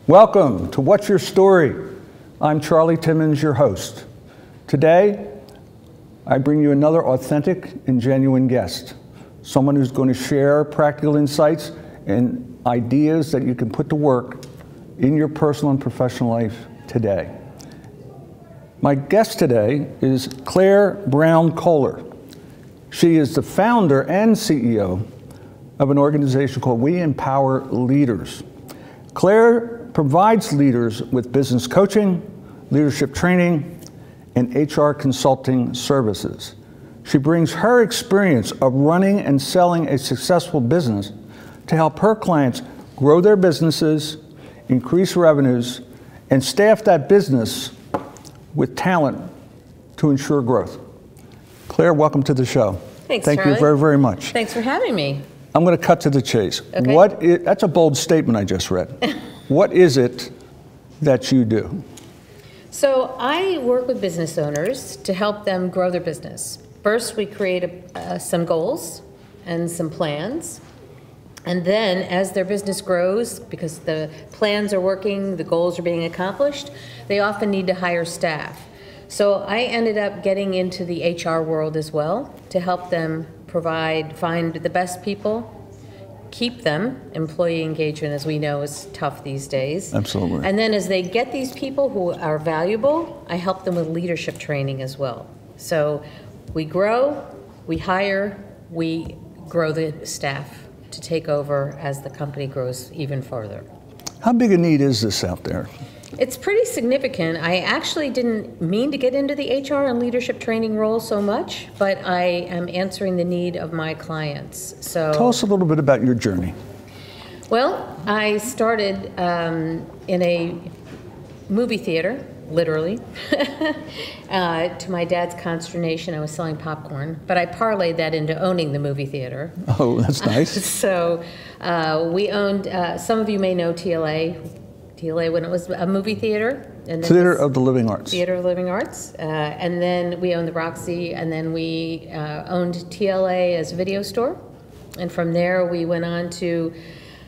Welcome to What's Your Story? I'm Charley Timmins, your host. Today, I bring you another authentic and genuine guest, someone who's going to share practical insights and ideas that you can put to work in your personal and professional life today. My guest today is Claire Brown Kohler. She is the founder and CEO of an organization called We Empower Leaders. Claire provides leaders with business coaching, leadership training, and HR consulting services. She brings her experience of running and selling a successful business to help her clients grow their businesses, increase revenues, and staff that business with talent to ensure growth. Claire, welcome to the show. Thanks, Thank Charley. you very, very much. Thanks for having me. I'm going to cut to the chase. Okay. That's a bold statement I just read. What is it that you do? So I work with business owners to help them grow their business. First, we create some goals and some plans. And then as their business grows, because the plans are working, the goals are being accomplished, they often need to hire staff. So I ended up getting into the HR world as well to help them find the best people, keep them. Employee engagement, as we know, is tough these days. Absolutely. And then as they get these people who are valuable, I help them with leadership training as well. So we grow, we hire, we grow the staff to take over as the company grows even further. How big a need is this out there? It's pretty significant. I actually didn't mean to get into the HR and leadership training role so much, but I am answering the need of my clients. So Tell us a little bit about your journey. Well, I started in a movie theater, literally. To my dad's consternation, I was selling popcorn, but I parlayed that into owning the movie theater. Oh, that's nice. So we owned, some of you may know TLA when it was a movie theater. And then Theater of the Living Arts. Theater of the Living Arts. And then we owned the Roxy, and then we owned TLA as a video store. And from there, we went on to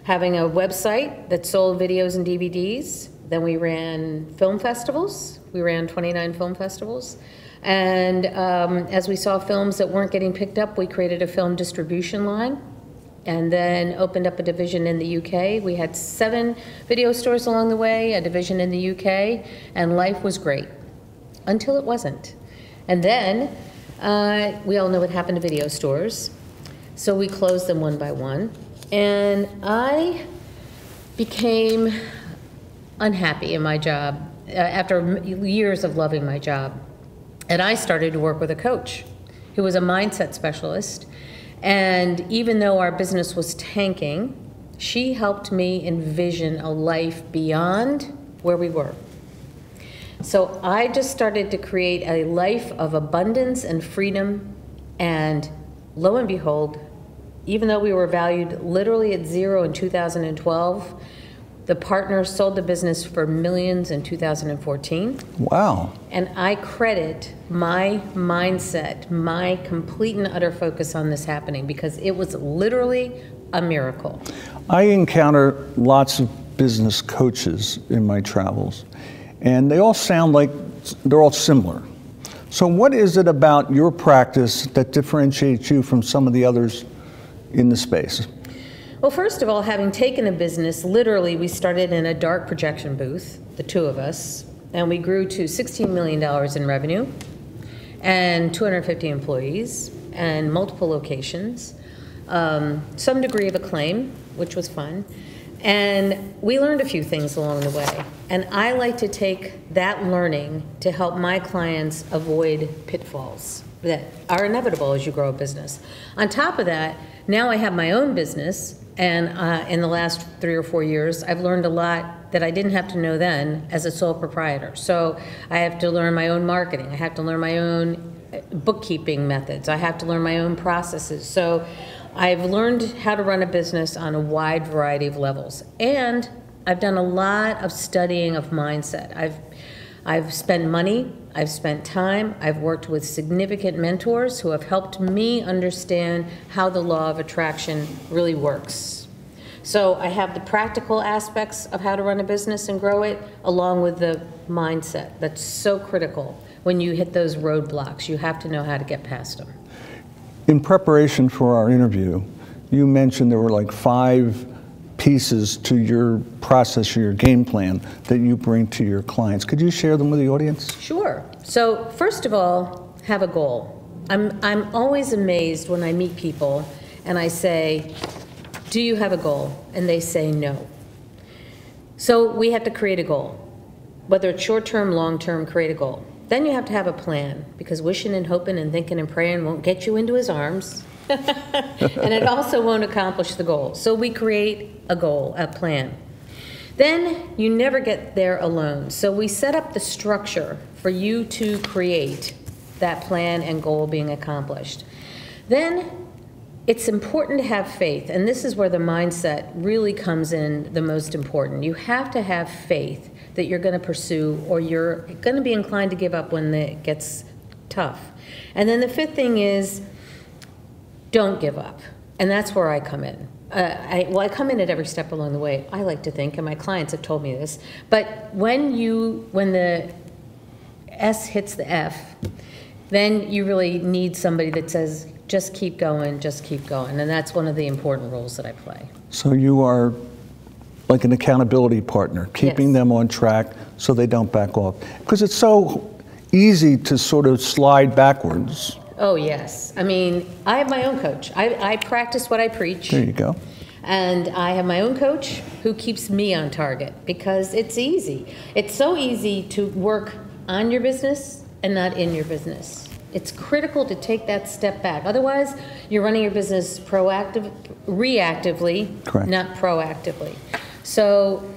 having a website that sold videos and DVDs. Then we ran film festivals. We ran 29 film festivals. And as we saw films that weren't getting picked up, we created a film distribution line and then opened up a division in the UK. We had 7 video stores along the way, a division in the UK, and life was great until it wasn't. And then we all know what happened to video stores. So we closed them one by one. And I became unhappy in my job after years of loving my job. And I started to work with a coach who was a mindset specialist. And even though our business was tanking, she helped me envision a life beyond where we were. So I just started to create a life of abundance and freedom. And lo and behold, even though we were valued literally at 0 in 2012, the partner sold the business for millions in 2014. Wow. And I credit my mindset, my complete and utter focus on this happening because it was literally a miracle. I encounter lots of business coaches in my travels, and they all sound like they're all similar. So what is it about your practice that differentiates you from some of the others in the space? Well, first of all, having taken a business, literally we started in a dark projection booth, the 2 of us, and we grew to $16 million in revenue and 250 employees and multiple locations, some degree of acclaim, which was fun. And we learned a few things along the way. And I like to take that learning to help my clients avoid pitfalls that are inevitable as you grow a business. On top of that, now I have my own business, and in the last 3 or 4 years, I've learned a lot that I didn't have to know then as a sole proprietor. So I have to learn my own marketing. I have to learn my own bookkeeping methods. I have to learn my own processes. So I've learned how to run a business on a wide variety of levels. And I've done a lot of studying of mindset. I've spent money, I've spent time, I've worked with significant mentors who have helped me understand how the law of attraction really works. So I have the practical aspects of how to run a business and grow it, along with the mindset. That's so critical. When you hit those roadblocks, you have to know how to get past them. In preparation for our interview, you mentioned there were like 5 pieces to your process or your game plan that you bring to your clients. Could you share them with the audience? Sure. So first of all, have a goal. I'm always amazed when I meet people and I say, do you have a goal? And they say no. So we have to create a goal. Whether it's short-term, long-term, create a goal. Then you have to have a plan, because wishing and hoping and thinking and praying won't get you into his arms. And it also won't accomplish the goal. So we create a goal, a plan. Then you never get there alone. So we set up the structure for you to create that plan and goal being accomplished. Then it's important to have faith, and this is where the mindset really comes in the most important. You have to have faith that you're going to pursue, or you're going to be inclined to give up when it gets tough. And then the 5th thing is, don't give up. And that's where I come in. I come in at every step along the way, I like to think, and my clients have told me this. But when the S hits the F, then you really need somebody that says, just keep going, just keep going. And that's one of the important roles that I play. So you are like an accountability partner, keeping them on track so they don't back off. Because it's so easy to sort of slide backwards. Oh, yes. I mean, I have my own coach. I practice what I preach. There you go. And I have my own coach who keeps me on target, because it's easy. It's so easy to work on your business and not in your business. It's critical to take that step back. Otherwise, you're running your business reactively, Correct. Not proactively. So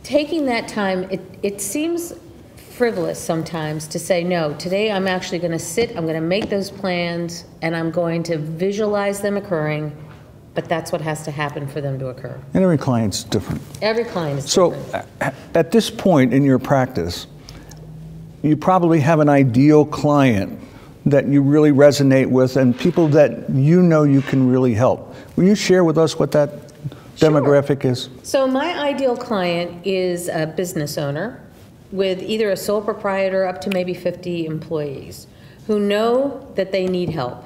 taking that time, it seems frivolous sometimes to say, no, today I'm actually going to sit, I'm going to make those plans, and I'm going to visualize them occurring, but that's what has to happen for them to occur. And every client's different. Every client is different. So at this point in your practice, you probably have an ideal client that you really resonate with, and people that you know you can really help. Will you share with us what that demographic is? So my ideal client is a business owner with either a sole proprietor up to maybe 50 employees who know that they need help.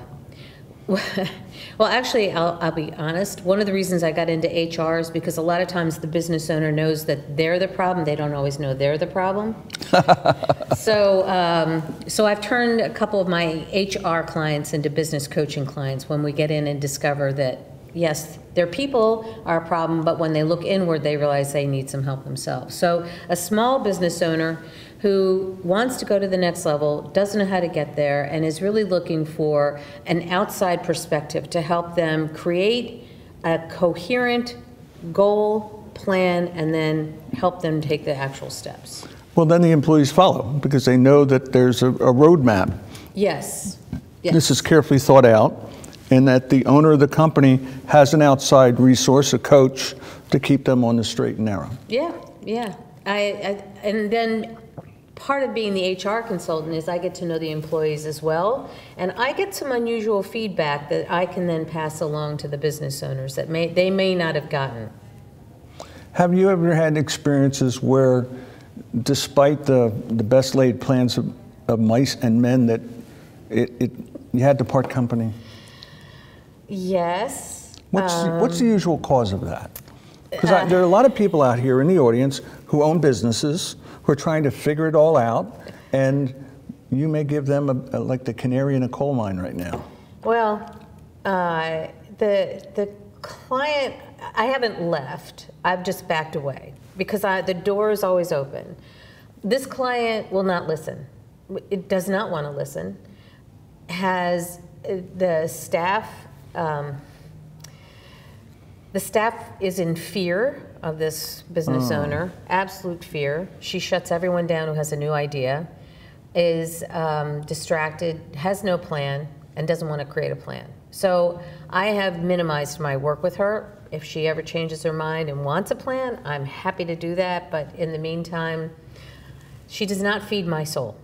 Well, actually, I'll be honest. One of the reasons I got into HR is because a lot of times the business owner knows that they're the problem. They don't always know they're the problem. So I've turned a couple of my HR clients into business coaching clients when we get in and discover that, yes, their people are a problem, but when they look inward, they realize they need some help themselves. So a small business owner who wants to go to the next level, doesn't know how to get there, and is really looking for an outside perspective to help them create a coherent goal, plan, and then help them take the actual steps. Well, then the employees follow because they know that there's a roadmap. Yes. Yes. This is carefully thought out, and that the owner of the company has an outside resource, a coach, to keep them on the straight and narrow. Yeah, yeah. And then part of being the HR consultant is I get to know the employees as well, and I get some unusual feedback that I can then pass along to the business owners that they may not have gotten. Have you ever had experiences where, despite the best laid plans of mice and men, that you had to part company? Yes. What's the usual cause of that? Because there are a lot of people out here in the audience who own businesses, who are trying to figure it all out, and you may give them like the canary in a coal mine right now. Well, the client, I haven't left. I've just backed away because the door is always open. This client will not listen. It does not want to listen. Has the staff is in fear of this business owner, absolute fear. She shuts everyone down who has a new idea, is distracted, has no plan, and doesn't want to create a plan. So I have minimized my work with her. If she ever changes her mind and wants a plan, I'm happy to do that. But in the meantime, she does not feed my soul.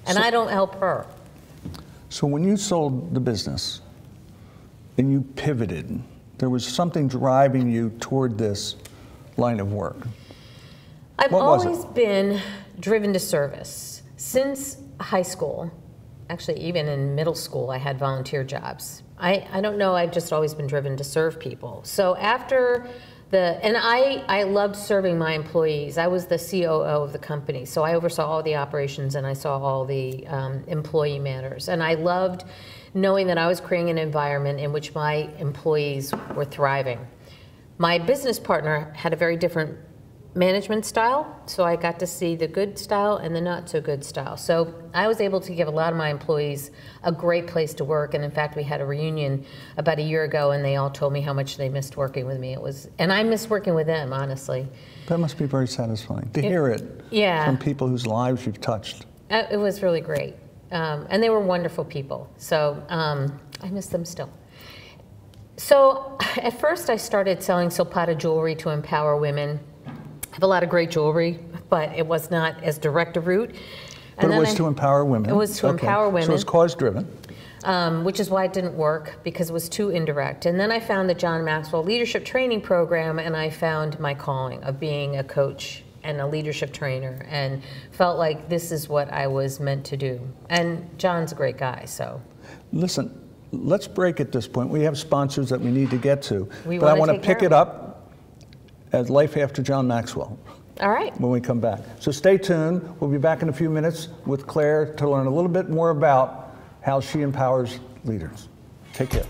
And I don't help her. So when you sold the business and you pivoted there was something driving you toward this line of work. I've What was it? always been driven to service. Since high school, actually even in middle school, I had volunteer jobs. I don't know, I've just always been driven to serve people. So after and I loved serving my employees. I was the COO of the company, so I oversaw all the operations and I saw all the employee matters. And I loved knowing that I was creating an environment in which my employees were thriving. My business partner had a very different management style, so I got to see the good style and the not so good style. So I was able to give a lot of my employees a great place to work, and in fact we had a reunion about a year ago and they all told me how much they missed working with me. And I miss working with them, honestly. That must be very satisfying to hear it from people whose lives you've touched. It was really great. And they were wonderful people, so I miss them still. So at first I started selling Silpata jewelry to empower women. I have a lot of great jewelry, but it was not as direct a route. But it was to empower women. It was to empower women. So it's cause-driven. Which is why it didn't work, because it was too indirect. And then I found the John Maxwell Leadership Training Program, and I found my calling of being a coach and a leadership trainer, and felt like this is what I was meant to do. And John's a great guy, so. Listen, let's break at this point. We have sponsors that we need to get to. But I want to pick it up as Life After John Maxwell. All right. When we come back. So stay tuned. We'll be back in a few minutes with Claire to learn a little bit more about how she empowers leaders. Take care.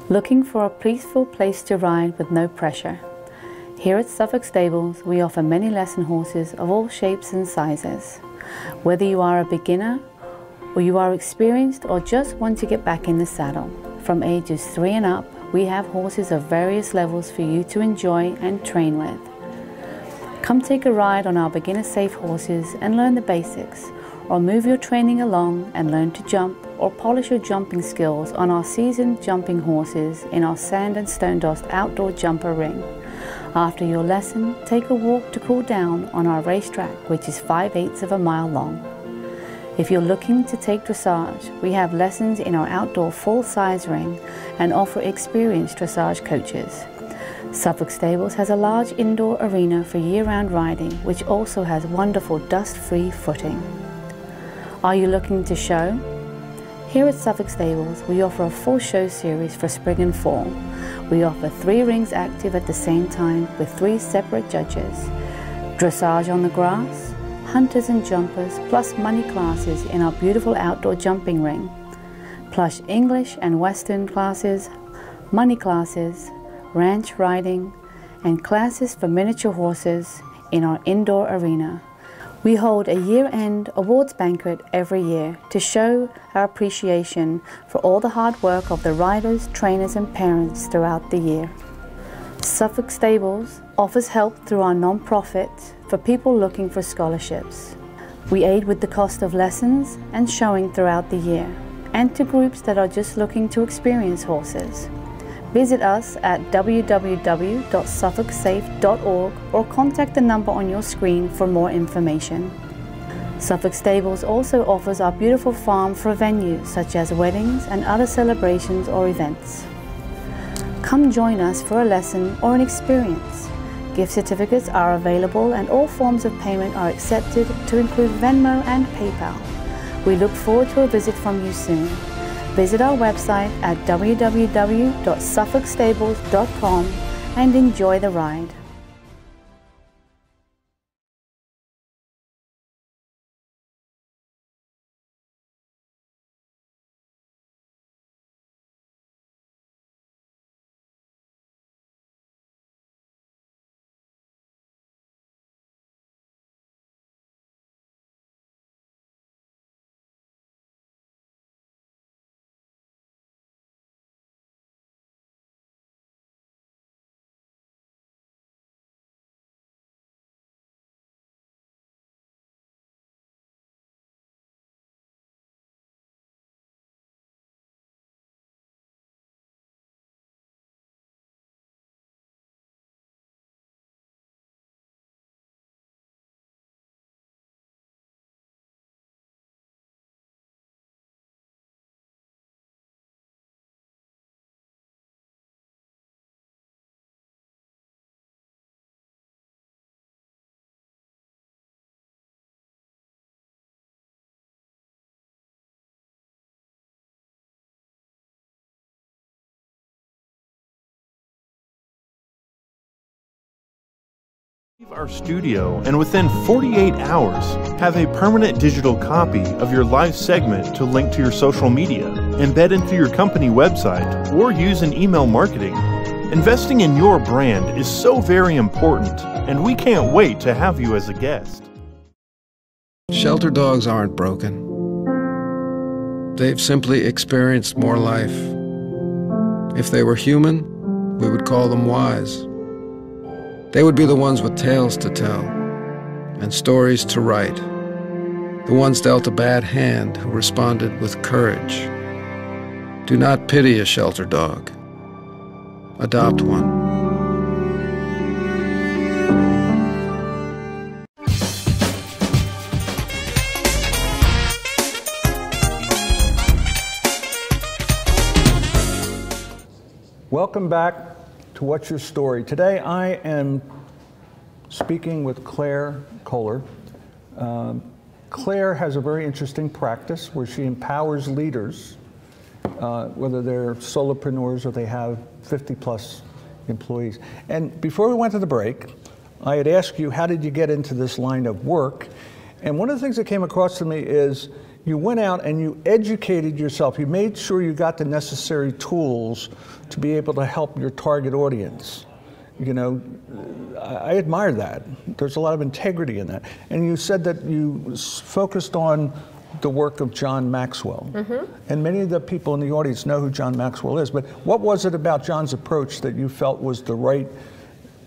Looking for a peaceful place to ride with no pressure? Here at Suffolk Stables, we offer many lesson horses of all shapes and sizes. Whether you are a beginner, or you are experienced, or just want to get back in the saddle, from ages 3 and up, we have horses of various levels for you to enjoy and train with. Come take a ride on our beginner-safe horses and learn the basics, or move your training along and learn to jump or polish your jumping skills on our seasoned jumping horses in our sand and stone dust outdoor jumper ring. After your lesson, take a walk to cool down on our racetrack, which is 5/8 of a mile long. If you're looking to take dressage, we have lessons in our outdoor full-size ring and offer experienced dressage coaches. Suffolk Stables has a large indoor arena for year-round riding, which also has wonderful dust-free footing. Are you looking to show? Here at Suffolk Stables, we offer a full show series for spring and fall. We offer 3 rings active at the same time with 3 separate judges. Dressage on the grass, hunters and jumpers, plus money classes in our beautiful outdoor jumping ring, plus English and Western classes, money classes, ranch riding, and classes for miniature horses in our indoor arena. We hold a year-end awards banquet every year to show our appreciation for all the hard work of the riders, trainers, and parents throughout the year. Suffolk Stables offers help through our non-profit for people looking for scholarships. We aid with the cost of lessons and showing throughout the year, and to groups that are just looking to experience horses. Visit us at www.suffolksafe.org or contact the number on your screen for more information. Suffolk Stables also offers our beautiful farm for venues such as weddings and other celebrations or events. Come join us for a lesson or an experience. Gift certificates are available and all forms of payment are accepted, to include Venmo and PayPal. We look forward to a visit from you soon. Visit our website at www.suffolkstables.com and enjoy the ride. Leave our studio and within 48 hours have a permanent digital copy of your live segment to link to your social media, embed into your company website, or use in email marketing. Investing in your brand is so very important, and we can't wait to have you as a guest. Shelter dogs aren't broken. They've simply experienced more life. If they were human, we would call them wise. They would be the ones with tales to tell and stories to write, the ones dealt a bad hand who responded with courage. Do not pity a shelter dog. Adopt one. Welcome back to What's Your Story. Today I am speaking with Claire Kohler. Claire has a very interesting practice where she empowers leaders, whether they're solopreneurs or they have 50+ employees. And before we went to the break, I had asked you, how did you get into this line of work? And one of the things that came across to me is you went out and you educated yourself. You made sure you got the necessary tools to be able to help your target audience. You know, I admire that. There's a lot of integrity in that. And you said that you focused on the work of John Maxwell. And many of the people in the audience know who John Maxwell is, but what was it about John's approach that you felt was the right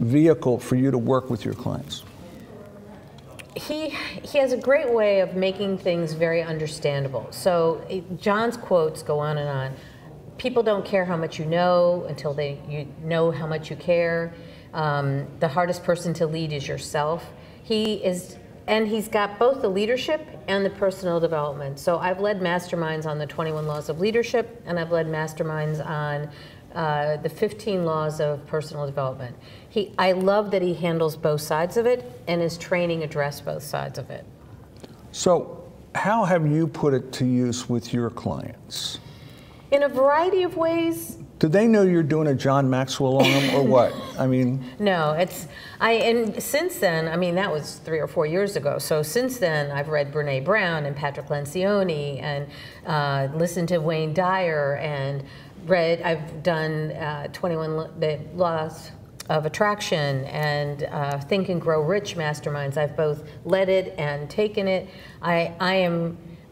vehicle for you to work with your clients? He has a great way of making things very understandable. So John's quotes go on and on. People don't care how much you know until you know how much you care. The hardest person to lead is yourself. And he's got both the leadership and the personal development. So I've led masterminds on the 21 laws of leadership, and I've led masterminds on the 15 laws of personal development. I love that he handles both sides of it, and his training addressed both sides of it. So how have you put it to use with your clients? In a variety of ways. Do they know you're doing a John Maxwell on them or what? I mean. No, and since then, I mean, that was 3 or 4 years ago. So since then, I've read Brené Brown and Patrick Lencioni and listened to Wayne Dyer and I've done 21 Laws of Attraction and Think and Grow Rich masterminds. I've both led it and taken it.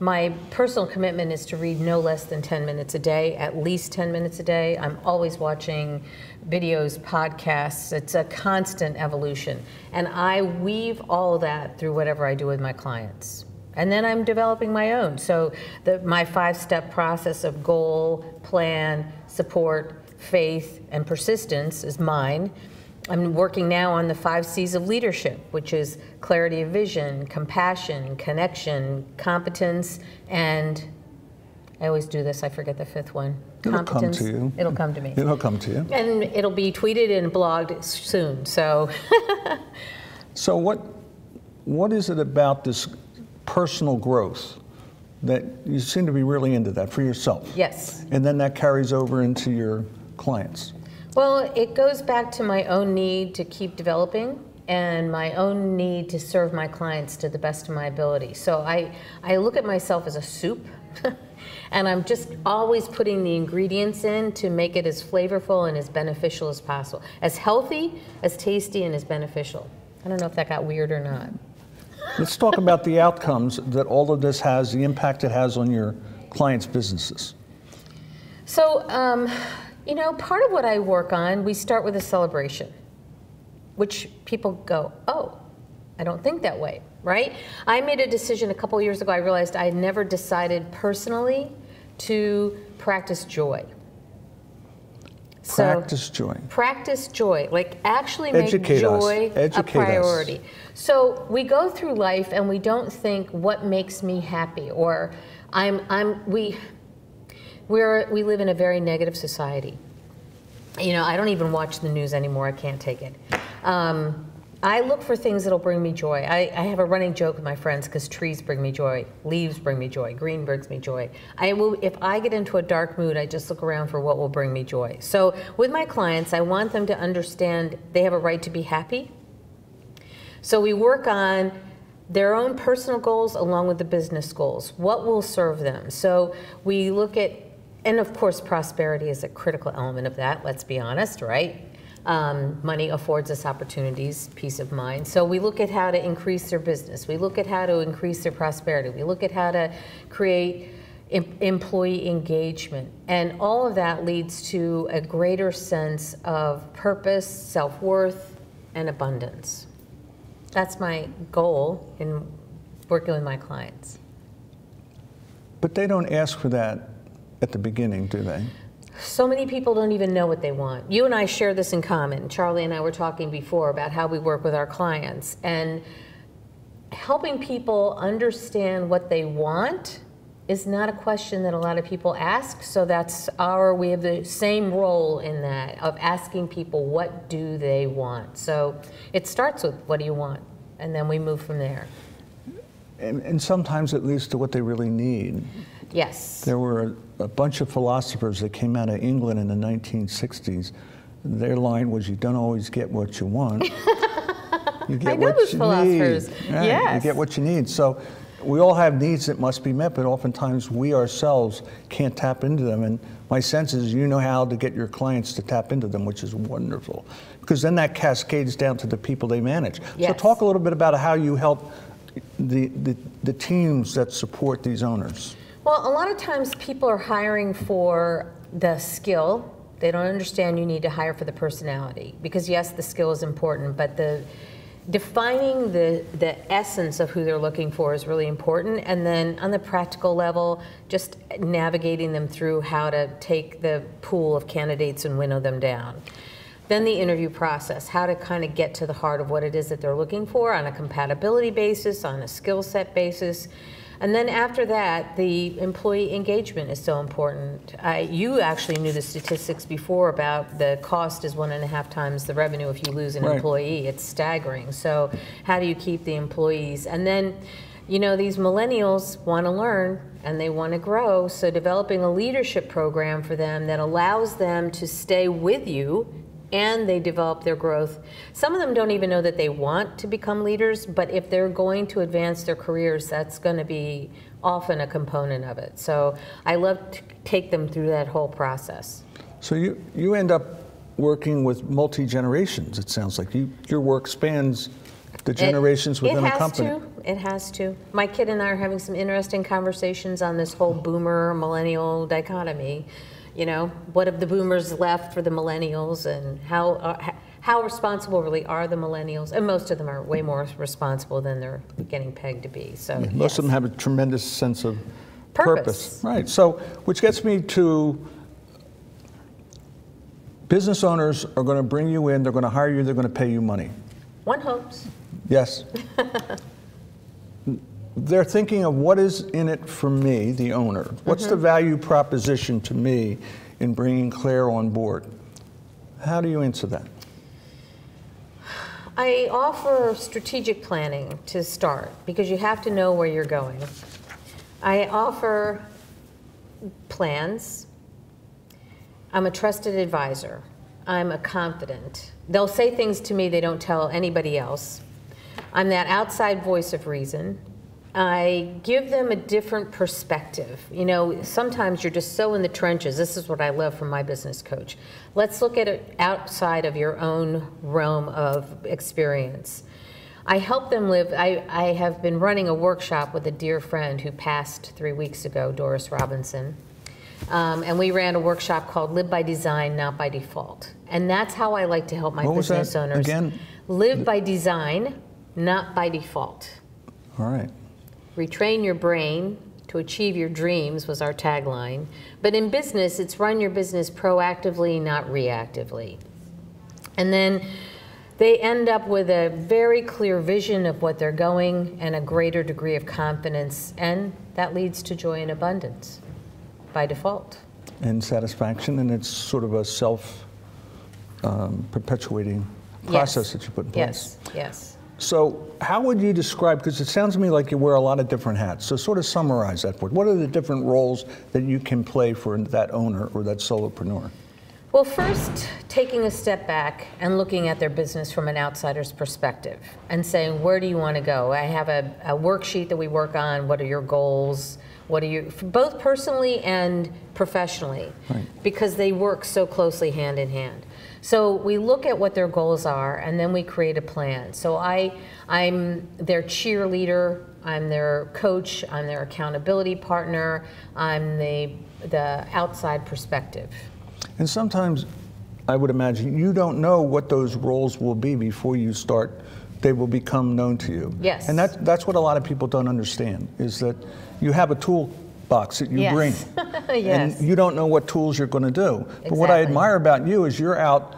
My personal commitment is to read no less than 10 minutes a day, at least 10 minutes a day. I'm always watching videos, podcasts. It's a constant evolution. And I weave all of that through whatever I do with my clients. And then I'm developing my own. So my 5-step process of goal, plan, support, faith, and persistence is mine. I'm working now on the 5 C's of leadership, which is clarity of vision, compassion, connection, competence, and I always do this, I forget the 5th one. It'll come to you. It'll come to me. It'll come to you. And it'll be tweeted and blogged soon, so. So what is it about this personal growth that you seem to be really into that for yourself? Yes. And then that carries over into your clients? Well, it goes back to my own need to keep developing and my own need to serve my clients to the best of my ability. So I look at myself as a soup, and I'm just always putting the ingredients in to make it as flavorful and as beneficial as possible. As healthy, as tasty, and as beneficial. I don't know if that got weird or not. Let's talk about the outcomes that all of this has, the impact it has on your clients' businesses. So, you know, part of what I work on, we start with a celebration, which people go, oh, I don't think that way, right? I made a decision a couple years ago. I realized I had never decided personally to practice joy. Practice joy. Practice joy, like actually make joy a priority. So we go through life and we don't think what makes me happy, or we live in a very negative society. You know, I don't even watch the news anymore. I can't take it. I look for things that'll bring me joy. I have a running joke with my friends because trees bring me joy, leaves bring me joy, green brings me joy. If I get into a dark mood, I just look around for what will bring me joy. So with my clients, I want them to understand they have a right to be happy. So we work on their own personal goals along with the business goals. What will serve them? So we look at, and of course prosperity is a critical element of that, let's be honest, right? Money affords us opportunities, peace of mind. So we look at how to increase their business. We look at how to increase their prosperity. We look at how to create employee engagement. And all of that leads to a greater sense of purpose, self-worth, and abundance. That's my goal in working with my clients. But they don't ask for that at the beginning, do they? So many people don't even know what they want. You and I share this in common. Charlie and I were talking before about how we work with our clients, and helping people understand what they want is not a question that a lot of people ask. So we have the same role in that, of asking people what do they want. So it starts with what do you want, and then we move from there. And sometimes it leads to what they really need. Yes. There were a bunch of philosophers that came out of England in the 1960s. Their line was, you don't always get what you want. You get what you philosophers. need. Right? Yes. You get what you need. So we all have needs that must be met, but oftentimes we ourselves can't tap into them. And my sense is you know how to get your clients to tap into them, which is wonderful. Because then that cascades down to the people they manage. Yes. So talk a little bit about how you help the teams that support these owners. Well, a lot of times people are hiring for the skill. They don't understand you need to hire for the personality, because yes, the skill is important, but defining the essence of who they're looking for is really important. And then on the practical level, just navigating them through how to take the pool of candidates and winnow them down. Then the interview process, how to kind of get to the heart of what it is that they're looking for on a compatibility basis, on a skill set basis. And then after that, the employee engagement is so important. You actually knew the statistics before about the cost is 1.5 times the revenue if you lose an employee. It's staggering. So how do you keep the employees? And then, you know, these millennials want to learn and they want to grow. So developing a leadership program for them that allows them to stay with you and they develop their growth. Some of them don't even know that they want to become leaders, but if they're going to advance their careers, that's going to be often a component of it. So I love to take them through that whole process. So you end up working with multi-generations, it sounds like. Your work spans the generations within a company. It has to. My kid and I are having some interesting conversations on this whole boomer-millennial dichotomy. You know, what have the boomers left for the millennials, and how responsible really are the millennials? And most of them are way more responsible than they're getting pegged to be. So most of them have a tremendous sense of purpose. Right. So, which gets me to business owners are going to bring you in, they're going to hire you, they're going to pay you money. One hopes. Yes. They're thinking of what is in it for me, the owner. What's the value proposition to me in bringing Claire on board? How do you answer that? I offer strategic planning to start, because you have to know where you're going. I offer plans. I'm a trusted advisor. I'm a confidant. They'll say things to me they don't tell anybody else. I'm that outside voice of reason. I give them a different perspective. You know, sometimes you're just so in the trenches. This is what I love from my business coach. Let's look at it outside of your own realm of experience. I help them live. I have been running a workshop with a dear friend who passed 3 weeks ago, Doris Robinson. And we ran a workshop called Live by Design, Not by Default. And that's how I like to help my business owners. Again? Live by design, not by default. All right. Retrain your brain to achieve your dreams was our tagline. But in business, it's run your business proactively, not reactively. And then they end up with a very clear vision of what they're going and a greater degree of confidence, and that leads to joy and abundance by default. And satisfaction, and it's sort of a self-perpetuating process that you put in place. Yes, yes. So how would you describe, because it sounds to me like you wear a lot of different hats, so sort of summarize that for us. What are the different roles that you can play for that owner or that solopreneur? Well, first, taking a step back and looking at their business from an outsider's perspective and saying, where do you want to go? I have a worksheet that we work on. What are your goals? What are you, both personally and professionally, right, because they work so closely hand in hand. So we look at what their goals are, and then we create a plan. So I'm their cheerleader, I'm their coach, I'm their accountability partner, I'm the outside perspective. And sometimes, I would imagine, you don't know what those roles will be before you start. They will become known to you. Yes. And that's what a lot of people don't understand, is that you have a toolbox that you yes. bring. Yes. And you don't know what tools you're going to do. Exactly. But what I admire about you is you're out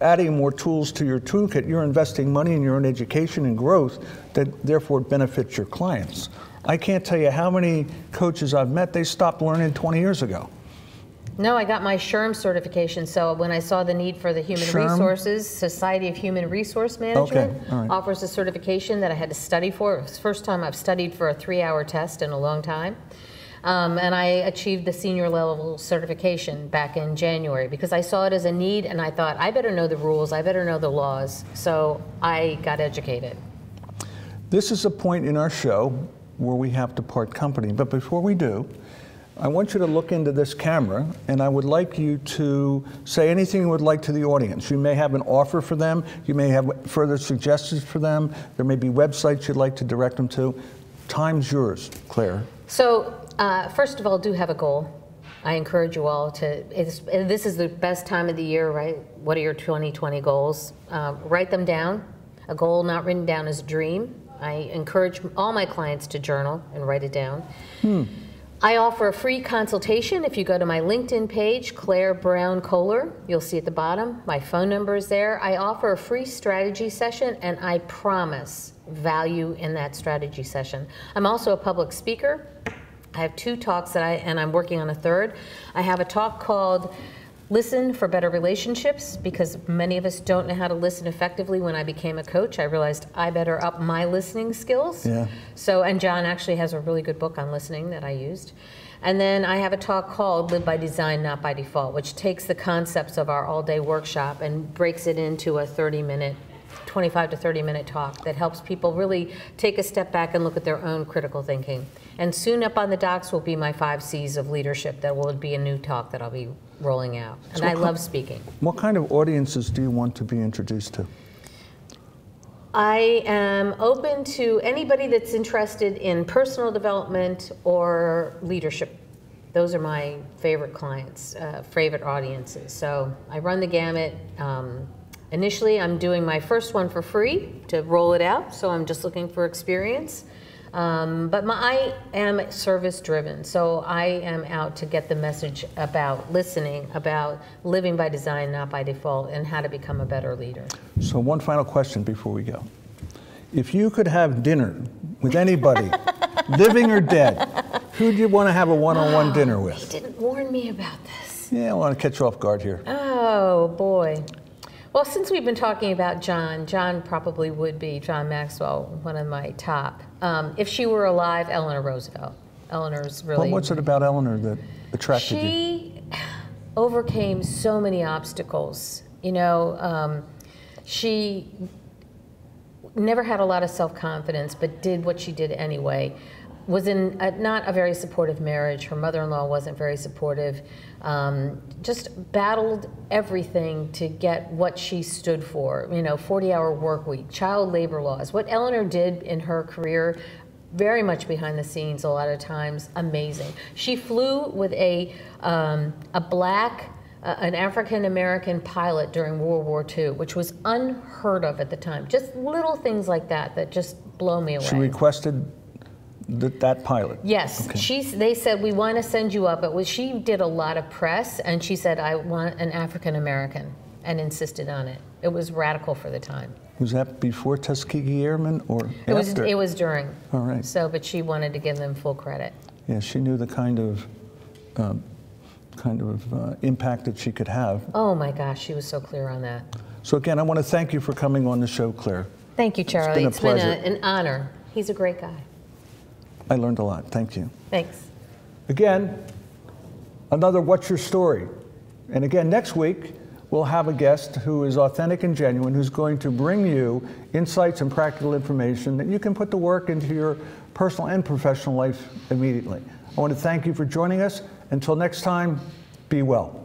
adding more tools to your toolkit. You're investing money in your own education and growth that therefore benefits your clients. I can't tell you how many coaches I've met, they stopped learning 20 years ago. No, I got my SHRM certification. So when I saw the need for the Human Resources, Society of Human Resource Management offers a certification that I had to study for. It was the first time I've studied for a 3-hour test in a long time. And I achieved the senior level certification back in January because I saw it as a need and I thought, I better know the rules, I better know the laws. So I got educated. This is a point in our show where we have to part company. But before we do, I want you to look into this camera, and I would like you to say anything you would like to the audience. You may have an offer for them. You may have further suggestions for them. There may be websites you'd like to direct them to. Time's yours, Claire. So, first of all, do have a goal. I encourage you all to, this is the best time of the year, right? What are your 2020 goals? Write them down. A goal not written down is a dream. I encourage all my clients to journal and write it down. I offer a free consultation. If you go to my LinkedIn page, Claire Brown Kohler, you'll see at the bottom, my phone number is there. I offer a free strategy session, and I promise value in that strategy session. I'm also a public speaker. I have 2 talks and I'm working on a 3rd. I have a talk called Listen for Better Relationships, because many of us don't know how to listen effectively. When I became a coach, I realized I better up my listening skills. Yeah. So, and John actually has a really good book on listening that I used. And then I have a talk called Live by Design, Not by Default, which takes the concepts of our all-day workshop and breaks it into a 30-minute, 25 to 30-minute talk that helps people really take a step back and look at their own critical thinking. And soon up on the docs will be my 5 C's of leadership. That will be a new talk that I'll be rolling out. And so I love speaking. What kind of audiences do you want to be introduced to? I am open to anybody that's interested in personal development or leadership. Those are my favorite clients, favorite audiences. So I run the gamut. Initially, I'm doing my first one for free to roll it out, so I'm just looking for experience. But I am service driven, so I am out to get the message about listening, about living by design, not by default, and how to become a better leader. So one final question before we go. If you could have dinner with anybody, living or dead, who do you want to have a one-on-one dinner with? He didn't warn me about this. Yeah, I want to catch you off guard here. Oh, boy. Well, since we've been talking about John probably would be, John Maxwell, one of my top. If she were alive, Eleanor Roosevelt. Eleanor's really... What's it about Eleanor that attracted you? She overcame so many obstacles. You know, she never had a lot of self-confidence, but did what she did anyway. Was in not a very supportive marriage. Her mother-in-law wasn't very supportive. Just battled everything to get what she stood for. You know, 40-hour work week, child labor laws. What Eleanor did in her career, very much behind the scenes a lot of times, amazing. She flew with an African-American pilot during World War II, which was unheard of at the time. Just little things like that just blow me away. She requested that pilot? Yes. Okay. They said, we want to send you up. She did a lot of press, and she said, I want an African-American, and insisted on it. It was radical for the time. Was that before Tuskegee Airmen or after? It was during. All right. So, but she wanted to give them full credit. Yeah, she knew the kind of impact that she could have. Oh my gosh, she was so clear on that. So again, I want to thank you for coming on the show, Claire. Thank you, Charlie. It's been an honor. He's a great guy. I learned a lot. Thank you. Thanks. Again, another What's Your Story? And again, next week, we'll have a guest who is authentic and genuine, who's going to bring you insights and practical information that you can put to work into your personal and professional life immediately. I want to thank you for joining us. Until next time, be well.